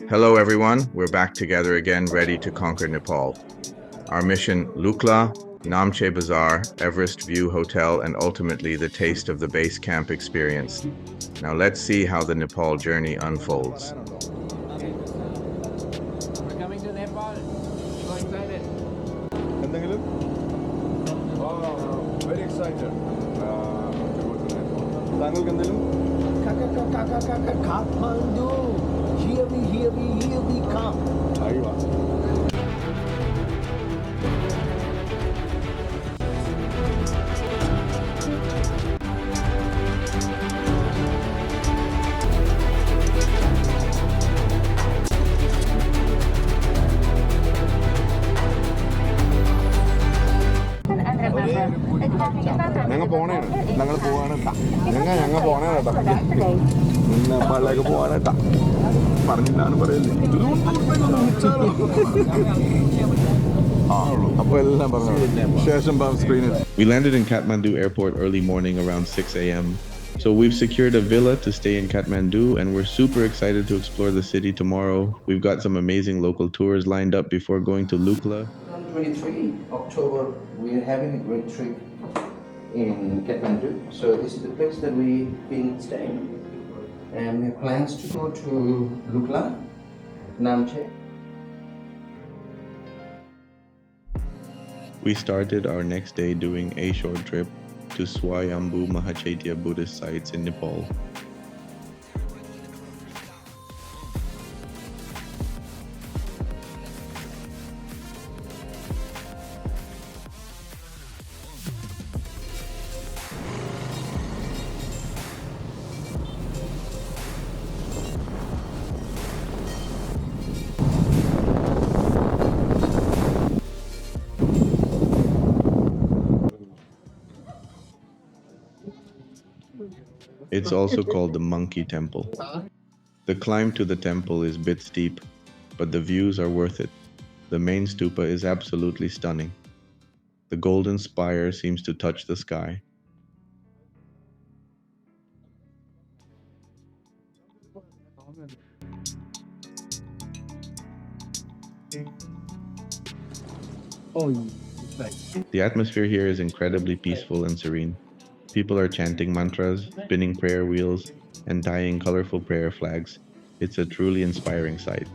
Hello everyone, we're back together again, ready to conquer Nepal. Our mission, Lukla, Namche Bazaar, Everest Hotel, and ultimately the taste of the base camp experience. Now let's see how the Nepal journey unfolds. We're coming to Nepal. So excited. എന്തെങ്കിലും very excited താങ്കൾക്ക് എന്തെങ്കിലും Kathmandu, here we come. അറിയുക ഞങ്ങൾ പോണേണ് ഞങ്ങൾ പോവാണ് കേട്ടാ ഞങ്ങൾ പോണേണ് കേട്ടോ നേപ്പാളിലേക്ക് പോവാണ് കേട്ടാ പറഞ്ഞിട്ടാണ് പറയല്ലേ അപ്പോൾ എല്ലാം പറഞ്ഞു ശേഷം സ്ക്രീനിൽ. We landed in Kathmandu airport early morning around 6 a.m. So we've secured a villa to stay in Kathmandu and we're super excited to explore the city tomorrow. We've got some amazing local tours lined up before going to Lukla. On 23 October, we are having a great trip in Kathmandu. So this is the place that we've been staying. And we have plans to go to Lukla, Namche. We started our next day doing a short trip to Swayambhu Mahachaitya Buddhist sites in Nepal. It's also called the Monkey Temple. The climb to the temple is a bit steep, but the views are worth it. The main stupa is absolutely stunning. The golden spire seems to touch the sky. The atmosphere here is incredibly peaceful and serene. People are chanting mantras, spinning prayer wheels, and tying colorful prayer flags. It's a truly inspiring sight.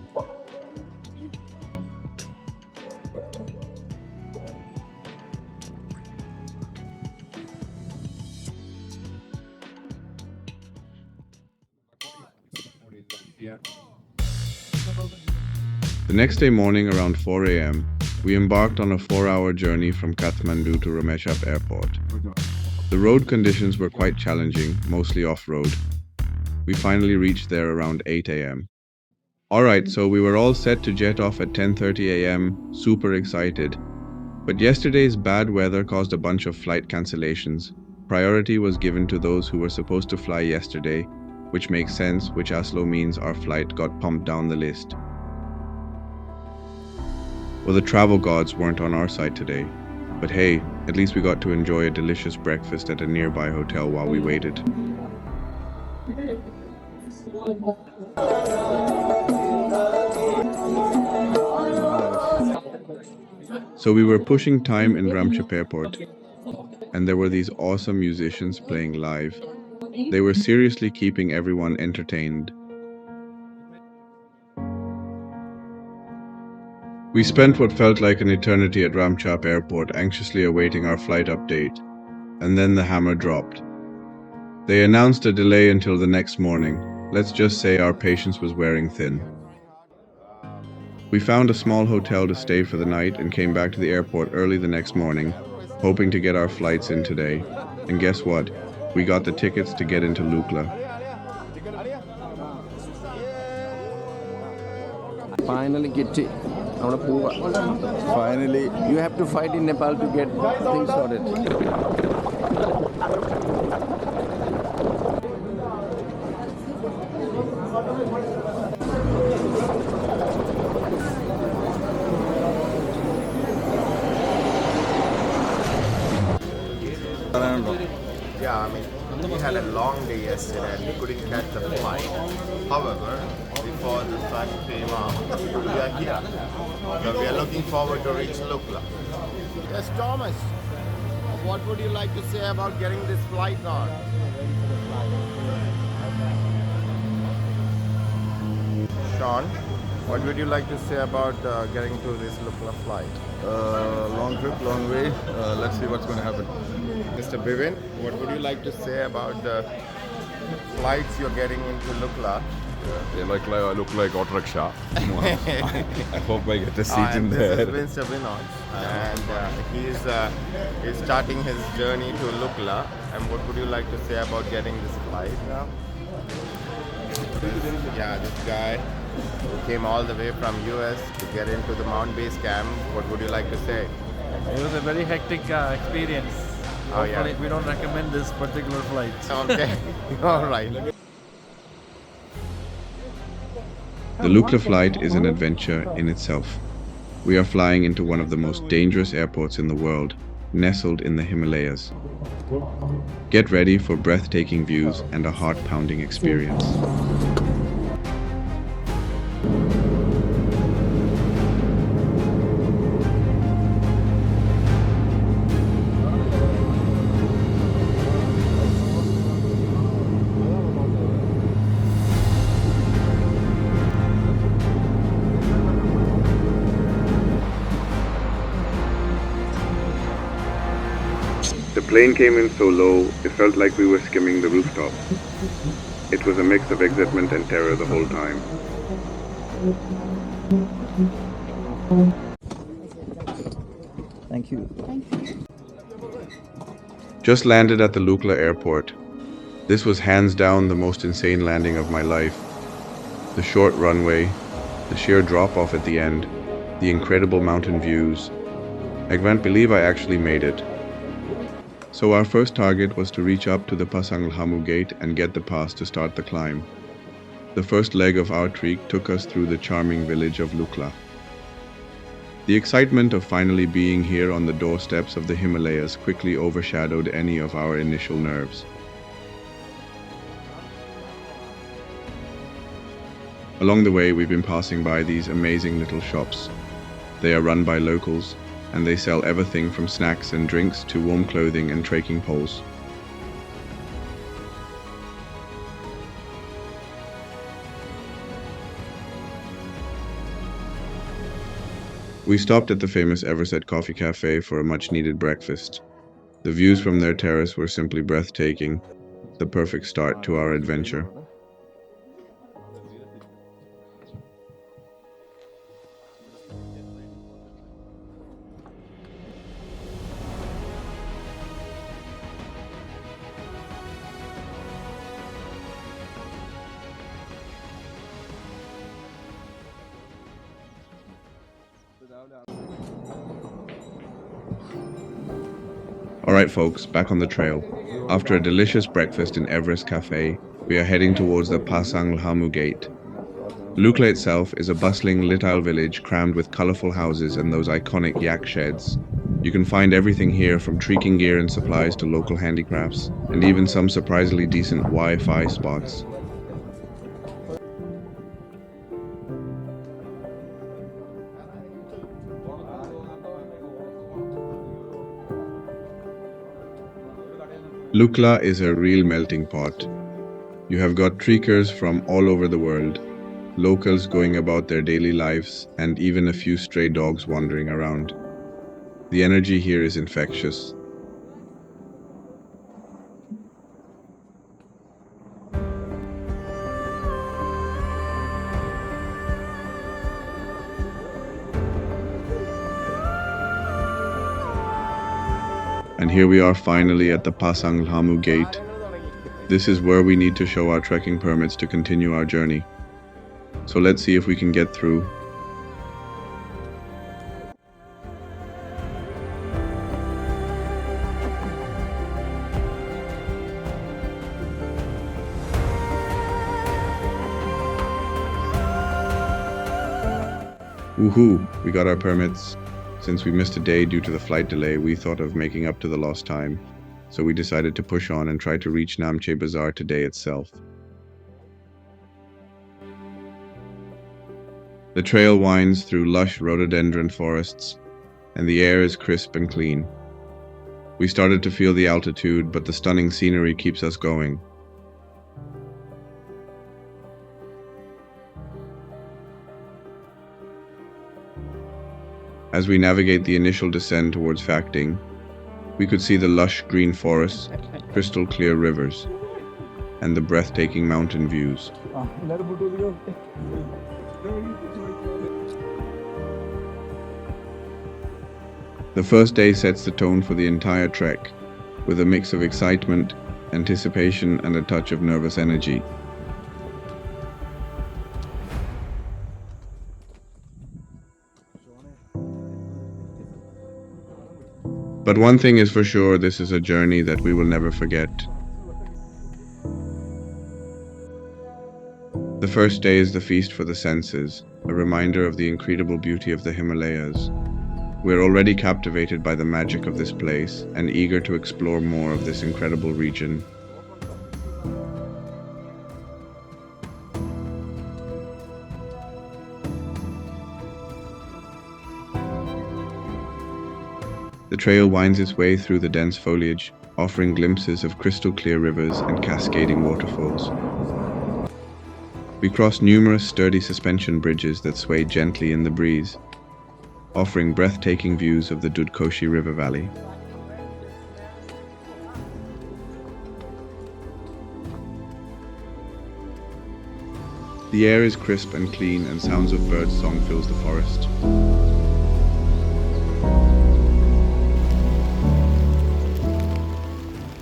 The next day morning around 4 a.m., we embarked on a 4-hour journey from Kathmandu to Ramchap airport. The road conditions were quite challenging, mostly off-road. We finally reached there around 8 a.m. Alright, so we were all set to jet off at 10:30 a.m., super excited. But yesterday's bad weather caused a bunch of flight cancellations. Priority was given to those who were supposed to fly yesterday, which makes sense, which also means our flight got pumped down the list. Well, the travel gods weren't on our side today. But hey, at least we got to enjoy a delicious breakfast at a nearby hotel while we waited. So we were pushing time in Ramchap airport, and there were these awesome musicians playing live. They were seriously keeping everyone entertained. We spent what felt like an eternity at Ramchap airport, anxiously awaiting our flight update, and then the hammer dropped. They announced a delay until the next morning. Let's just say our patience was wearing thin. We found a small hotel to stay for the night and came back to the airport early the next morning, hoping to get our flights in today. And guess what? We got the tickets to get into Lukla. Finally get it. Finally, You have to fight in Nepal to get things sorted. Yeah, I mean, we had a long day yesterday and we couldn't catch the flight. However, we for the sun came out. We are here. So we are looking forward to reach Lukla. Yes, Thomas, what would you like to say about getting this flight on? Sean, what would you like to say about getting to this Lukla flight? Long trip, long way. Let's see what's going to happen. Mr. Bivin, what would you like to say about the flights you're getting into Lukla? They look like auto rickshaw. I hope I get a seat in there. This is Mr. Vinod, and he's starting his journey to Lukla. And what would you like to say about getting this flight now? This guy who came all the way from US to get into the Mount Base camp. What would you like to say? It was a very hectic experience. Hopefully we don't recommend this particular flight. Okay, all right. The Lukla flight is an adventure in itself. We are flying into one of the most dangerous airports in the world, nestled in the Himalayas. Get ready for breathtaking views and a heart-pounding experience. The plane came in so low, it felt like we were skimming the rooftop. It was a mix of excitement and terror the whole time. Thank you. Just landed at the Lukla airport. This was hands down the most insane landing of my life. The short runway, the sheer drop-off at the end, the incredible mountain views. I can't believe I actually made it. So our first target was to reach up to the Pasanghamu gate and get the pass to start the climb. The first leg of our trek took us through the charming village of Lukla. The excitement of finally being here on the doorsteps of the Himalayas quickly overshadowed any of our initial nerves. Along the way, we've been passing by these amazing little shops. They are run by locals, and they sell everything from snacks and drinks to warm clothing and trekking poles. We stopped at the famous Everest Coffee Cafe for a much-needed breakfast. The views from their terrace were simply breathtaking, the perfect start to our adventure. Alright folks, back on the trail. After a delicious breakfast in Everest Cafe, we are heading towards the Pasanghamu gate. Lukla itself is a bustling little village crammed with colorful houses and those iconic yak sheds. You can find everything here from trekking gear and supplies to local handicrafts, and even some surprisingly decent Wi-Fi spots. Lukla is a real melting pot. You have got trekkers from all over the world, locals going about their daily lives, and even a few stray dogs wandering around. The energy here is infectious. And here we are finally at the Pasanghamu gate. This is where we need to show our trekking permits to continue our journey. So let's see if we can get through. Woohoo! We got our permits. Since we missed a day due to the flight delay, we thought of making up to the lost time. So we decided to push on and try to reach Namche Bazaar today itself. The trail winds through lush rhododendron forests, and the air is crisp and clean. We started to feel the altitude, but the stunning scenery keeps us going. As we navigate the initial descent towards Phagdhing, we could see the lush green forests, crystal clear rivers, and the breathtaking mountain views. The first day sets the tone for the entire trek, with a mix of excitement, anticipation, and a touch of nervous energy. But one thing is for sure, this is a journey that we will never forget. The first day is the feast for the senses, a reminder of the incredible beauty of the Himalayas. We're already captivated by the magic of this place and eager to explore more of this incredible region. The trail winds its way through the dense foliage, offering glimpses of crystal clear rivers and cascading waterfalls. We cross numerous sturdy suspension bridges that sway gently in the breeze, offering breathtaking views of the Dudkoshi River Valley. The air is crisp and clean, and sounds of birds' song fills the forest.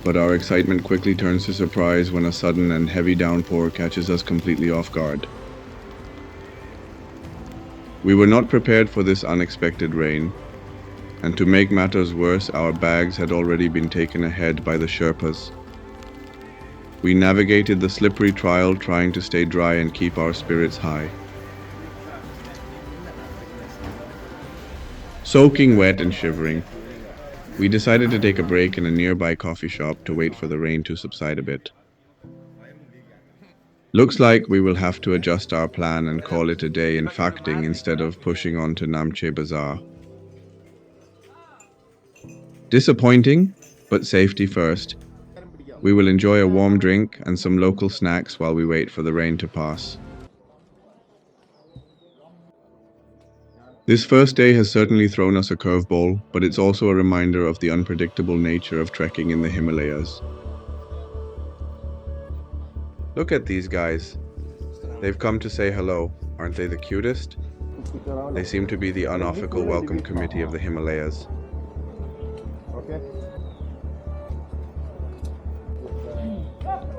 But our excitement quickly turns to surprise when a sudden and heavy downpour catches us completely off guard. We were not prepared for this unexpected rain, and to make matters worse, our bags had already been taken ahead by the Sherpas. We navigated the slippery trail, trying to stay dry and keep our spirits high. Soaking wet and shivering, we decided to take a break in a nearby coffee shop to wait for the rain to subside a bit. Looks like we will have to adjust our plan and call it a day in Phagdhing instead of pushing on to Namche Bazaar. Disappointing, but safety first. We will enjoy a warm drink and some local snacks while we wait for the rain to pass. This first day has certainly thrown us a curveball, but it's also a reminder of the unpredictable nature of trekking in the Himalayas. Look at these guys. They've come to say hello. Aren't they the cutest? They seem to be the unofficial welcome committee of the Himalayas.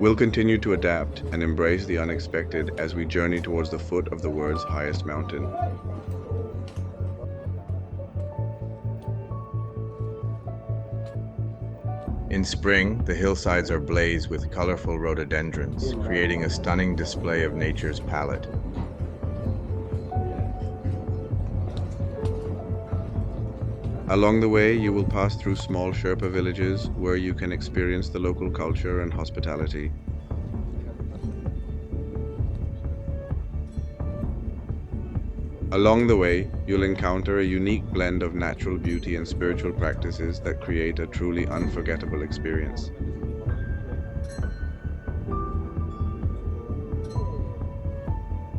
We'll continue to adapt and embrace the unexpected as we journey towards the foot of the world's highest mountain. In spring, the hillsides are ablaze with colorful rhododendrons, creating a stunning display of nature's palette. Along the way, you will pass through small Sherpa villages where you can experience the local culture and hospitality. Along the way, you'll encounter a unique blend of natural beauty and spiritual practices that create a truly unforgettable experience.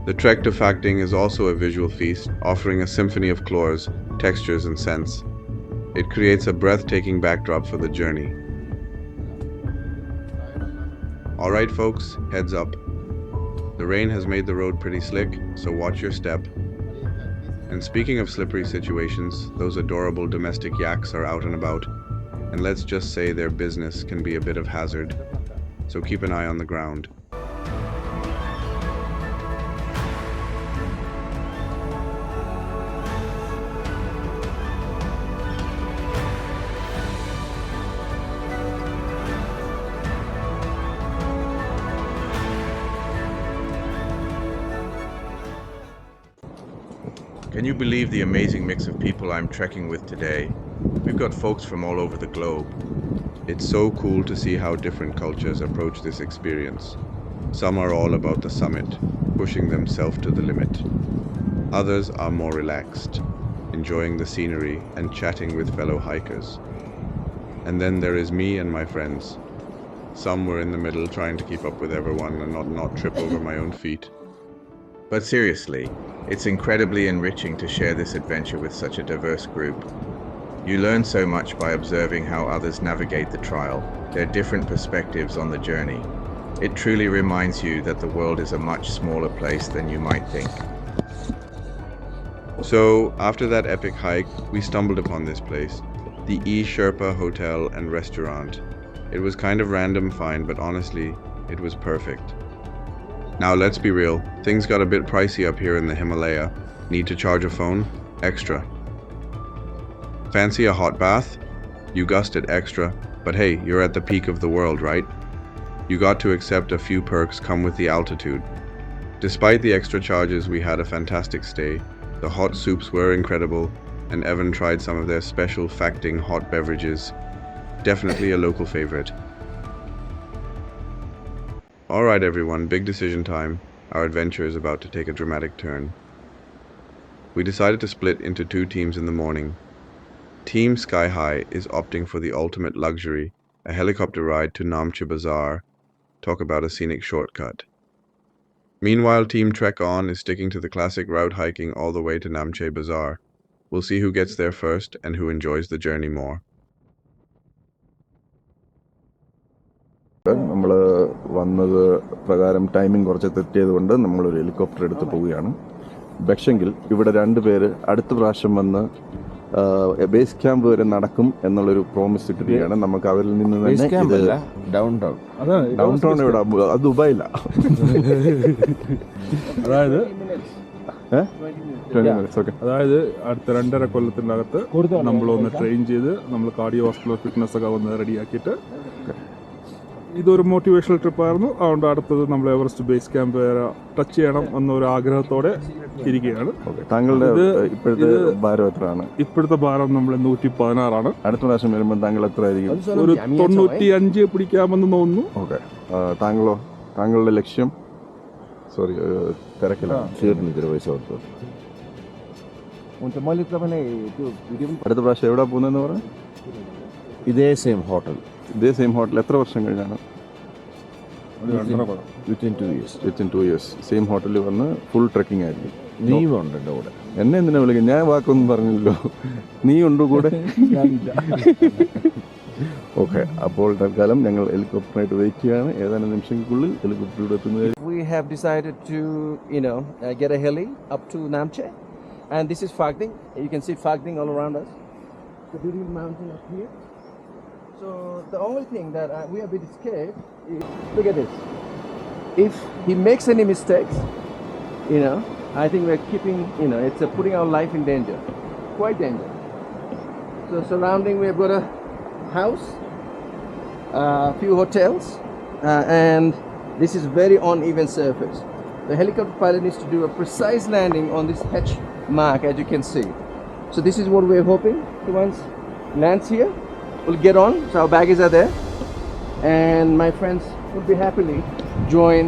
The trek to Phagdhing is also a visual feast, offering a symphony of colors, textures, and scents. It creates a breathtaking backdrop for the journey. Alright folks, heads up. The rain has made the road pretty slick, so watch your step. And speaking of slippery situations, those adorable domestic yaks are out and about, and let's just say their business can be a bit of hazard, so keep an eye on the ground. Can you believe the amazing mix of people I'm trekking with today? We've got folks from all over the globe. It's so cool to see how different cultures approach this experience. Some are all about the summit, pushing themselves to the limit. Others are more relaxed, enjoying the scenery and chatting with fellow hikers. And then there is me and my friends. Some were in the middle trying to keep up with everyone and not trip over my own feet. But seriously, it's incredibly enriching to share this adventure with such a diverse group. You learn so much by observing how others navigate the trial, their different perspectives on the journey. It truly reminds you that the world is a much smaller place than you might think. So, after that epic hike, we stumbled upon this place, the Sherpa Hotel and Restaurant. It was kind of random find, but honestly, it was perfect. Now let's be real, things got a bit pricey up here in the Himalaya. Need to charge a phone? Extra. Fancy a hot bath? You guessed it, extra. But hey, you're at the peak of the world, right? You got to accept a few perks come with the altitude. Despite the extra charges, we had a fantastic stay. The hot soups were incredible, and Evan tried some of their special phagdhing hot beverages. Definitely a local favorite. Alright everyone, big decision time. Our adventure is about to take a dramatic turn. We decided to split into two teams in the morning. Team Sky High is opting for the ultimate luxury, a helicopter ride to Namche Bazaar. Talk about a scenic shortcut. Meanwhile, Team Trek On is sticking to the classic route, hiking all the way to Namche Bazaar. We'll see who gets there first and who enjoys the journey more. നമ്മൾ വന്നത് പ്രകാരം timing കുറച്ച് തെറ്റിയതുകൊണ്ട് നമ്മളൊരു helicopter എടുത്ത് പോവുകയാണ്. പക്ഷെങ്കിൽ ഇവിടെ രണ്ടുപേര് അടുത്ത പ്രാവശ്യം വന്ന് ബേസ് ക്യാമ്പ് വരെ നടക്കും എന്നുള്ളൊരു പ്രോമിസ് ഇട്ടിരിക്കുകയാണ്. നമുക്ക് അവരിൽ നിന്ന് തന്നെ ഡൗൺ ടൗൺ ഇവിടെ അത് ദുബായില്ല. അതായത് അതായത് അടുത്ത 2.5 കൊല്ലത്തിനകത്ത് നമ്മളൊന്ന് ട്രെയിൻ ചെയ്ത് നമ്മൾ കാർഡിയോവാസ്കുലർ ഫിറ്റ്നസ് ഒക്കെ ഒന്ന് റെഡിയാക്കിയിട്ട് ഇതൊരു മോട്ടിവേഷണൽ ട്രിപ്പായിരുന്നു. അതുകൊണ്ട് അടുത്തത് നമ്മൾ എവറസ്റ്റ് ബേസ് ക്യാമ്പ് വരെ ടച്ച് ചെയ്യണം എന്നൊരു ആഗ്രഹത്തോടെ ഇരിക്കുകയാണ്. താങ്കളുടെ ഇപ്പോഴത്തെ ഭാരം എത്രയാണ്? ഇപ്പോഴത്തെ ഭാരം നമ്മൾ 116 അടുത്ത പ്രാവശ്യം വരുമ്പോൾ താങ്കൾ എത്ര ആയിരിക്കും? ഒരു 95 പിടിക്കാമെന്ന് തോന്നുന്നു. ഓക്കെ, താങ്കളോ? താങ്കളുടെ ലക്ഷ്യം? സോറി, തിരക്കിലാണ്. അടുത്ത പ്രാവശ്യം എവിടെ പോകുന്നതെന്ന് പറയാം? ഇതേ സെയിം ഹോട്ടൽ. ഇതേ സെയിം ഹോട്ടൽ. എത്ര വർഷം കഴിഞ്ഞാണ്? Within 2 years. Within 2 years same ഹോട്ടലിൽ വന്ന് ഫുൾ ട്രെക്കിംഗ് ആയിരിക്കും. നീ ഉണ്ട് എൻ്റെ കൂടെ. എന്നെ എന്തിനാ വിളിക്കുന്നത്? ഞാൻ വാക്കൊന്നും പറഞ്ഞില്ലല്ലോ. നീ ഉണ്ടോ കൂടെ? ഓക്കെ, അപ്പോൾ തൽക്കാലം ഞങ്ങൾ ഹെലികോപ്റ്ററായിട്ട് വെയിറ്റ് ചെയ്യാണ്. ഏതാനും നിമിഷങ്ങൾക്കുള്ളിൽ ഹെലികോപ്റ്ററിലൂടെ എത്തുന്നത്. We have decided to, get a heli up to Namche, and this is phagdhing. You can see phagdhing all around us. The beautiful mountain up here. So the only thing that we are a bit scared is, look at this. If he makes any mistakes, I think we're keeping, it's putting our life in danger, quite danger. So surrounding, we've got a house, a few hotels, and this is very uneven surface. The helicopter pilot needs to do a precise landing on this hatch mark, as you can see. So this is what we're hoping. So once lands here, we'll get on. So our baggages are there, and my friends will be happily join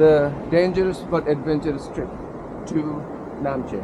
the dangerous but adventurous trip to Namche.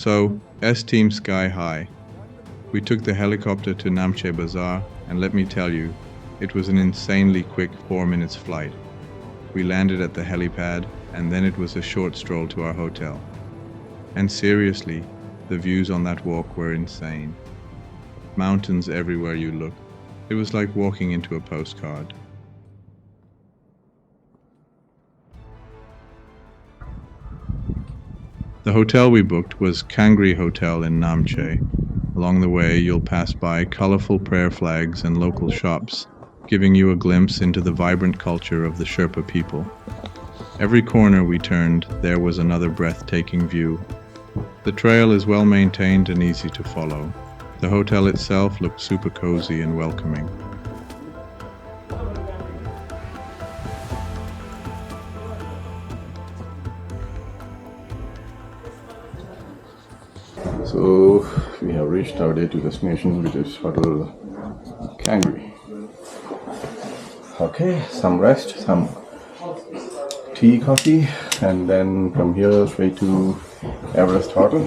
So, S Team Sky High. We took the helicopter to Namche Bazaar, and let me tell you, it was an insanely quick 4 minutes flight. We landed at the helipad, and then it was a short stroll to our hotel. And seriously, the views on that walk were insane. Mountains everywhere you look. It was like walking into a postcard. The hotel we booked was Kangri Hotel in Namche. Along the way, you'll pass by colorful prayer flags and local shops, giving you a glimpse into the vibrant culture of the Sherpa people. Every corner we turned, there was another breathtaking view. The trail is well maintained and easy to follow. The hotel itself looked super cozy and welcoming. So we have reached our day to destination, which is Hotel Kangri. Okay, some rest, some tea, coffee, and then from here straight to Everest Hotel.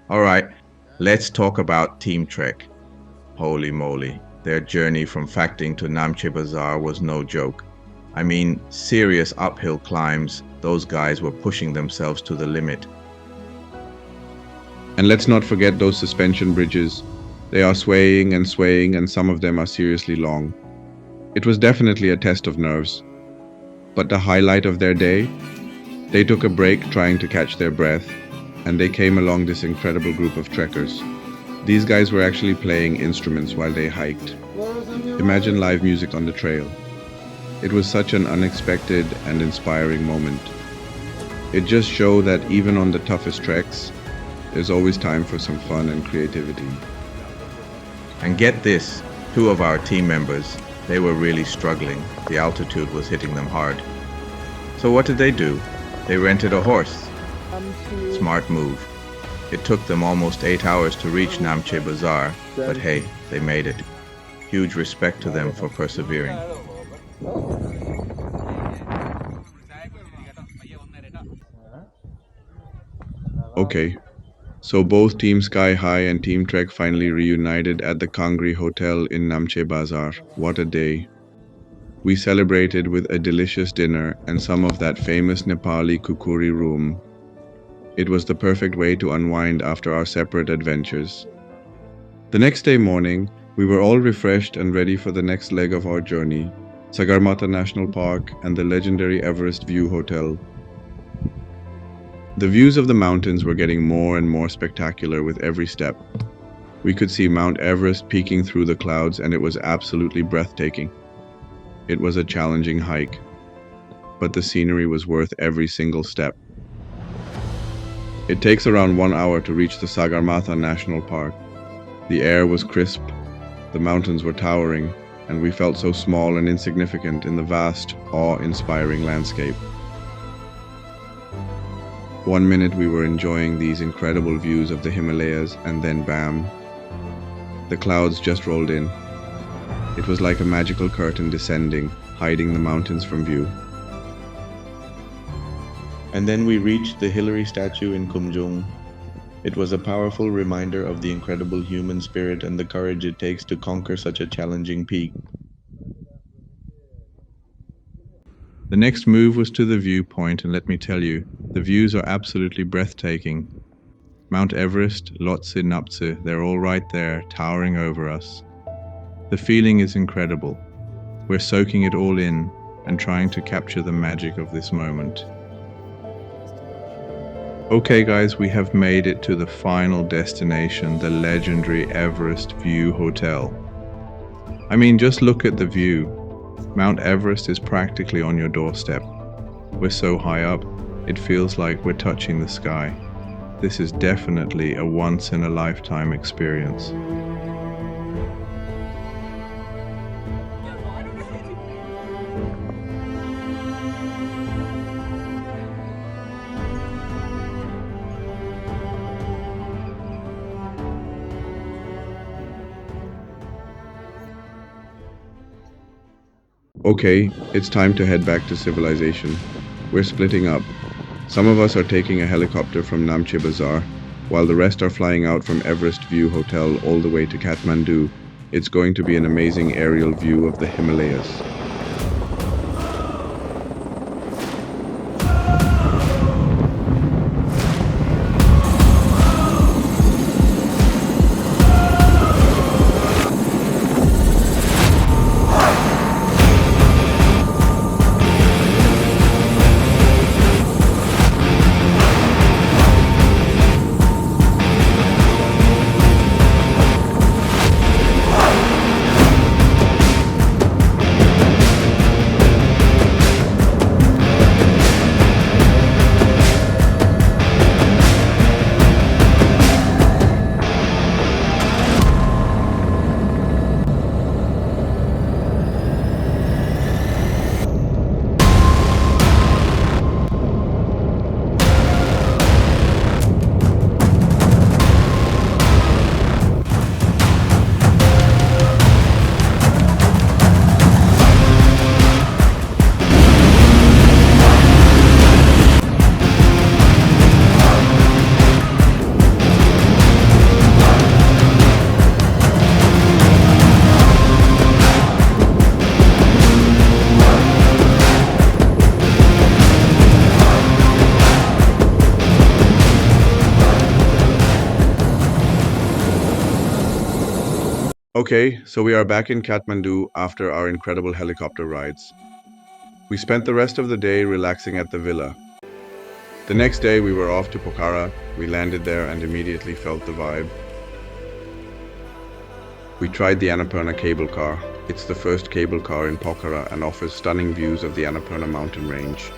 Alright, let's talk about Team Trek. Holy moly, their journey from phagdhing to Namche Bazaar was no joke. I mean, serious uphill climbs. Those guys were pushing themselves to the limit. And let's not forget those suspension bridges. They are swaying, and some of them are seriously long. It was definitely a test of nerves. But the highlight of their day? They took a break trying to catch their breath, and they came along this incredible group of trekkers. These guys were actually playing instruments while they hiked. Imagine live music on the trail. It was such an unexpected and inspiring moment. It just showed that even on the toughest treks, there's always time for some fun and creativity. And get this, 2 of our team members, they were really struggling. The altitude was hitting them hard. So what did they do? They rented a horse. Smart move. It took them almost 8 hours to reach Namche Bazaar, but hey, they made it. Huge respect to them for persevering. Okay, so both Team Sky High and Team Trek finally reunited at the Kangri Hotel in Namche Bazaar. What a day. We celebrated with a delicious dinner and some of that famous Nepali kukuri room. It was the perfect way to unwind after our separate adventures. The next day morning, we were all refreshed and ready for the next leg of our journey, Sagarmatha National Park and the legendary Everest View Hotel. The views of the mountains were getting more and more spectacular with every step. We could see Mount Everest peeking through the clouds, and it was absolutely breathtaking. It was a challenging hike, but the scenery was worth every single step. It takes around 1 hour to reach the Sagarmatha National Park. The air was crisp, the mountains were towering, and we felt so small and insignificant in the vast, awe-inspiring landscape. 1 minute we were enjoying these incredible views of the Himalayas, and then bam, the clouds just rolled in. It was like a magical curtain descending, hiding the mountains from view. And then we reached the Hillary statue in Kumjung. It was a powerful reminder of the incredible human spirit and the courage it takes to conquer such a challenging peak. The next move was to the viewpoint, and let me tell you, the views are absolutely breathtaking. Mount Everest, Lhotse Naptse, they're all right there, towering over us. The feeling is incredible. We're soaking it all in and trying to capture the magic of this moment. Okay guys, we have made it to the final destination, the legendary Everest View Hotel. I mean, just look at the view. Mount Everest is practically on your doorstep. We're so high up, it feels like we're touching the sky. This is definitely a once-in-a-lifetime experience. Okay, it's time to head back to civilization. We're splitting up. Some of us are taking a helicopter from Namche Bazaar, while the rest are flying out from Everest Hotel all the way to Kathmandu. It's going to be an amazing aerial view of the Himalayas. Okay, so we are back in Kathmandu after our incredible helicopter rides. We spent the rest of the day relaxing at the villa. The next day we were off to Pokhara. We landed there and immediately felt the vibe. We tried the Annapurna cable car. It's the first cable car in Pokhara and offers stunning views of the Annapurna mountain range.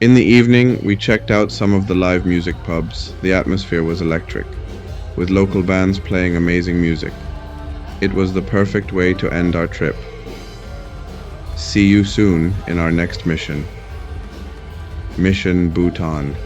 In the evening, we checked out some of the live music pubs. The atmosphere was electric, with local bands playing amazing music. It was the perfect way to end our trip. See you soon in our next mission. Mission Bhutan.